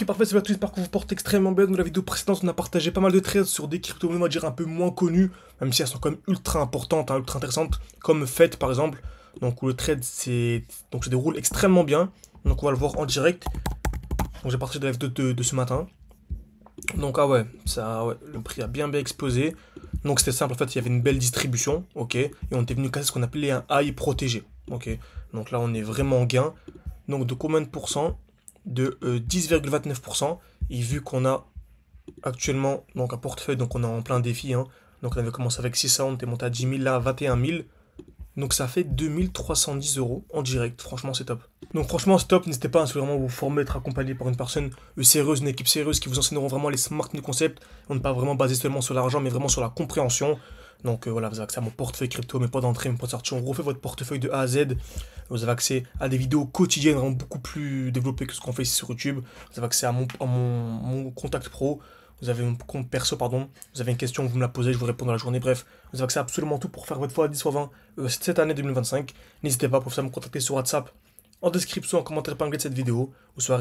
Ok, parfait, c'est parti, j'espère que vous portez extrêmement bien. Dans la vidéo précédente, on a partagé pas mal de trades sur des crypto-monnaies, on va dire un peu moins connues, même si elles sont quand même ultra importantes, hein, ultra intéressantes, comme FED par exemple. Donc, où le trade se déroule extrêmement bien. Donc, on va le voir en direct. Donc, j'ai partagé de la vidéo de ce matin. Donc, ah ouais, ouais, le prix a bien explosé. Donc, c'était simple, en fait, il y avait une belle distribution, ok, et on était venu casser ce qu'on appelait un high protégé, ok. Donc là, on est vraiment en gain. Donc, de combien de pourcents? De 10,29%. Et vu qu'on a actuellement donc un portefeuille, donc on est en plein défi, hein. Donc on avait commencé avec 600, on était monté à 10 000, là à 21 000. Donc ça fait 2310 euros en direct. Franchement, c'est top. Donc franchement, c'est top. N'hésitez pas à vraiment vous former, être accompagné par une personne sérieuse, une équipe sérieuse qui vous enseigneront vraiment les smart new concepts. On n'est pas vraiment basé seulement sur l'argent, mais vraiment sur la compréhension. Donc voilà, vous avez accès à mon portefeuille crypto, mes pots d'entrée, mes pots de sortie. On refait votre portefeuille de A à Z. Vous avez accès à des vidéos quotidiennes vraiment beaucoup plus développées que ce qu'on fait ici sur YouTube. Vous avez accès à mon contact pro. Vous avez un compte perso, pardon. Vous avez une question, vous me la posez, je vous réponds dans la journée. Bref, vous avez accès à absolument tout pour faire votre fois 10 fois 20 cette année 2025. N'hésitez pas pour ça à me contacter sur WhatsApp, en description, en commentaire épinglé de cette vidéo, ou soit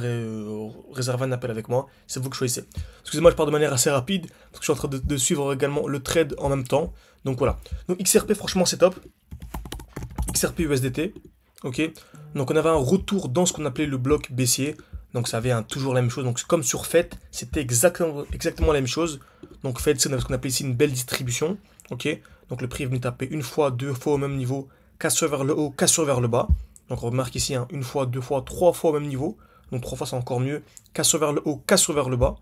réserver un appel avec moi. C'est vous que choisissez. Excusez-moi, je pars de manière assez rapide, parce que je suis en train de suivre également le trade en même temps. Donc voilà. Donc XRP, franchement, c'est top. XRP USDT. Ok. Donc on avait un retour dans ce qu'on appelait le bloc baissier. Donc ça avait toujours la même chose. Donc comme sur FED, c'était exactement la même chose. Donc FED, c'est ce qu'on appelait ici une belle distribution. Ok. Donc le prix est venu taper une fois, deux fois au même niveau, cassure vers le haut, cassure vers le bas. Donc on remarque ici, hein, une fois, deux fois, trois fois au même niveau. Donc trois fois c'est encore mieux. Cassure vers le haut, cassure vers le bas.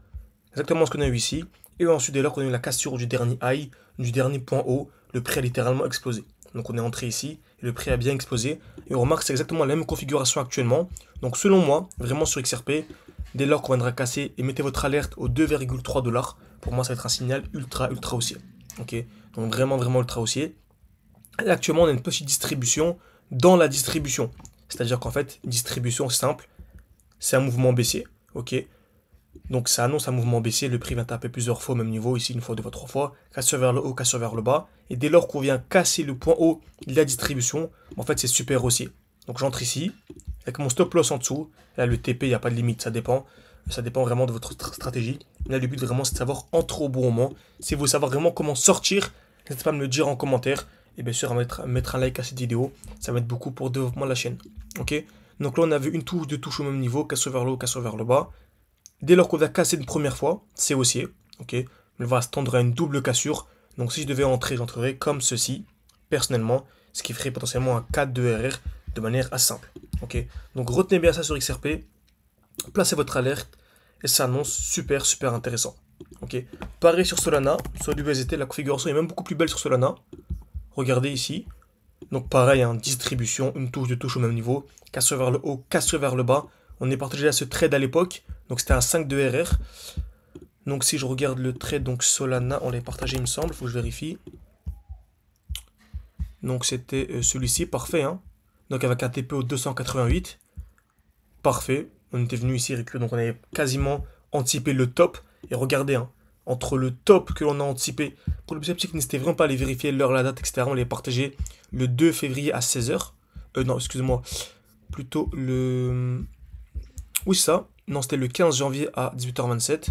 Exactement ce qu'on a eu ici. Et ensuite, dès lors qu'on a eu la cassure du dernier high, du dernier point haut, le prix a littéralement explosé. Donc on est entré ici, et le prix a bien explosé. Et on remarque que c'est exactement la même configuration actuellement. Donc selon moi, vraiment sur XRP, dès lors qu'on viendra casser, et mettez votre alerte aux 2,3 $, pour moi ça va être un signal ultra haussier. Ok. Donc vraiment ultra haussier. Et actuellement on a une petite distribution dans la distribution. C'est-à-dire qu'en fait, distribution simple, c'est un mouvement baissier. Ok. Donc ça annonce un mouvement baissier, le prix vient taper plusieurs fois au même niveau, ici une fois, deux fois, trois fois, cassure vers le haut, cassure vers le bas, et dès lors qu'on vient casser le point haut de la distribution, en fait c'est super haussier. Donc j'entre ici, avec mon stop loss en dessous, là le TP, il n'y a pas de limite, ça dépend vraiment de votre stratégie. Là le but vraiment c'est de savoir entrer au bon moment, si vous savez vraiment comment sortir, n'hésitez pas à me le dire en commentaire, et bien sûr à mettre un like à cette vidéo, ça va être beaucoup pour le développement de la chaîne. Ok. Donc là on avait une touche, deux touches au même niveau, cassure vers le haut, cassure vers le bas. Dès lors qu'on va casser une première fois, c'est haussier, ok. On va se tendre à une double cassure. Donc si je devais entrer, j'entrerais comme ceci, personnellement, ce qui ferait potentiellement un 4 de RR de manière assez simple, ok. Donc retenez bien ça sur XRP, placez votre alerte et ça annonce super intéressant, ok. Pareil sur Solana, sur l'USDT, la configuration est même beaucoup plus belle sur Solana. Regardez ici. Donc pareil, hein, distribution, une touche, deux touches au même niveau, cassure vers le haut, cassure vers le bas. On est partagé à ce trade à l'époque, donc c'était un 5 de RR. Donc si je regarde le trade, donc Solana, on l'a partagé il me semble, il faut que je vérifie. Donc c'était celui-ci, parfait, hein. Donc avec un TP au 288, parfait. On était venu ici, donc on avait quasiment anticipé le top. Et regardez, hein, entre le top que l'on a anticipé, pour le sceptique, n'hésitez vraiment pas à aller vérifier l'heure, la date, etc. On l'a partagé le 2 février à 16 h. Non, excusez-moi, plutôt le... Oui, ça. Non, c'était le 15 janvier à 18h27.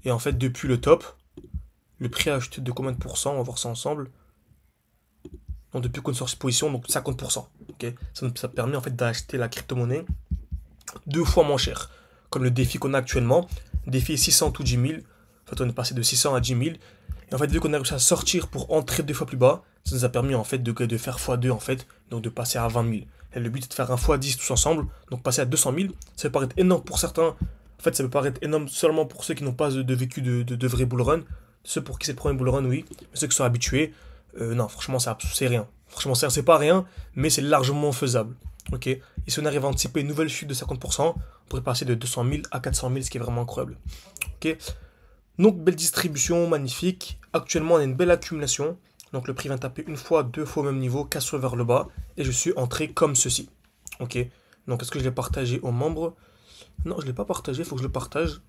Et en fait, depuis le top, le prix a acheté de combien de pourcents? On va voir ça ensemble. Donc, depuis qu'on est sur cette position, donc 50%. Okay, ça permet en fait d'acheter la crypto-monnaie deux fois moins cher. Comme le défi qu'on a actuellement. Défi 600 ou 10 000. En fait, on est passé de 600 à 10 000. Et en fait, vu qu'on a réussi à sortir pour entrer deux fois plus bas, ça nous a permis en fait de faire x2 en fait. Donc de passer à 20 000. Et le but est de faire un x10 tous ensemble. Donc passer à 200 000. Ça peut paraître énorme pour certains. En fait, ça peut paraître énorme seulement pour ceux qui n'ont pas de vécu de vrai bull run. Ceux pour qui c'est le premier bull run, oui. Mais ceux qui sont habitués, non, franchement, c'est rien. Franchement, c'est pas rien, mais c'est largement faisable. Ok. Et si on arrive à anticiper une nouvelle chute de 50%, on pourrait passer de 200 000 à 400 000, ce qui est vraiment incroyable. Ok. Donc, belle distribution, magnifique. Actuellement, on a une belle accumulation. Donc, le prix vient taper une fois, deux fois au même niveau, cassure vers le bas. Et je suis entré comme ceci. Ok. Donc, est-ce que je l'ai partagé aux membres? Non, je ne l'ai pas partagé, il faut que je le partage.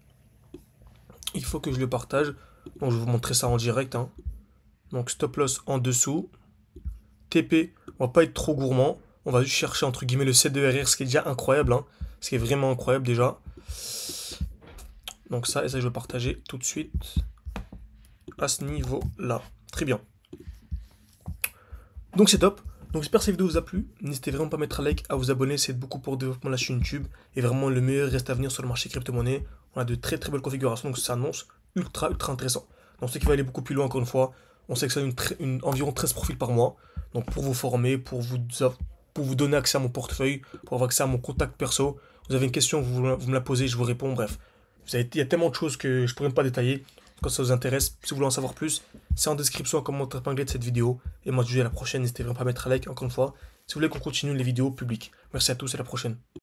Il faut que je le partage. Donc, je vais vous montrer ça en direct, hein. Donc, stop loss en dessous. TP, on va pas être trop gourmand. On va juste chercher entre guillemets le 7 de RR, ce qui est déjà incroyable, hein. Ce qui est vraiment incroyable déjà. Donc ça, et ça je vais partager tout de suite à ce niveau-là. Très bien. Donc c'est top. Donc j'espère que cette vidéo vous a plu. N'hésitez vraiment pas à mettre un like, à vous abonner, c'est beaucoup pour le développement de la chaîne YouTube. Et vraiment le meilleur reste à venir sur le marché crypto-monnaie. On a de très très belles configurations, donc ça s'annonce ultra intéressant. Donc ce qui va aller beaucoup plus loin encore une fois. On sait que ça a environ 13 profils par mois. Donc pour vous former, pour vous donner accès à mon portefeuille, pour avoir accès à mon contact perso. Vous avez une question, vous me la posez, je vous réponds. Bref, il y a tellement de choses que je ne pourrais pas détailler. Quand ça vous intéresse, si vous voulez en savoir plus, c'est en description, en commentaire épinglé de cette vidéo. Et moi je vous dis à la prochaine, n'hésitez vraiment pas à mettre un like encore une fois. Si vous voulez qu'on continue les vidéos publiques. Merci à tous et à la prochaine.